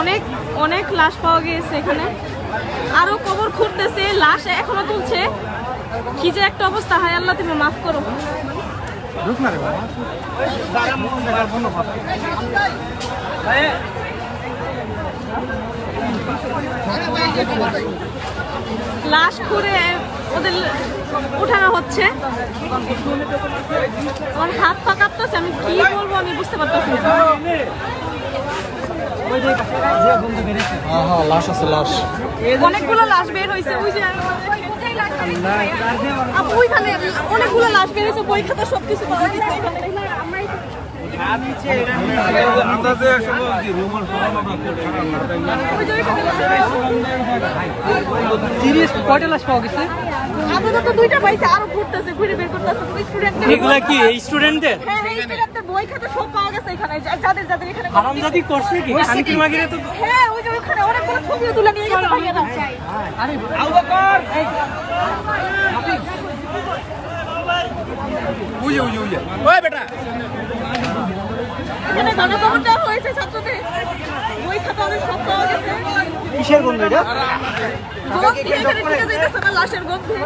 অনেক অনেক লাশ পাওয়া গিয়েছে এখানে, আরো কবর খুঁড়তেছে, লাশ এখনো তুলছে। কি যে একটা অবস্থা, হায় আল্লাহ তুমি মাফ করো। লাশ খুঁড়ে ওদের উঠানো হচ্ছে। আমার হাত পা কাঁপতেছে, আমি কি বলবো আমি বুঝতে পারতেছি না। লাশ আছে, লাশ অনেকগুলো লাশ বের হয়েছে, ওই যে ওইখানে অনেকগুলো লাশ বের হয়েছে, বই খাতা সবকিছু পাওয়া গেছে এখানে। কয়টা লাশ পাওয়া গেছে? আপাতত দুইটা পাইছে, আরো ঘুরতেছে, ঘুরে বের করতেছে। এগুলা কি এই স্টুডেন্টদের? হ্যাঁ, এই স্টুডেন্টদের বই খাতা সব পাওয়া গেছে এখানে, যাদের যাদের এখানে হারামজাদি করছে কি? শান্তি মাগিরে তো হ্যাঁ, ওই যে ওখানে অনেকগুলো ছবিও তুলে নিয়ে গেছে ভাইয়ারা। আরে আবু বকর ওই বেটা এখানে গণকবর দেওয়া হয়েছে ছাত্রদের, বই খাতা অনেক সব পাওয়া গেছে। কিসের গন্ধ এটা? গন্ধে এখানে ঢুকে যাইতেছে না, লাশের গন্ধে।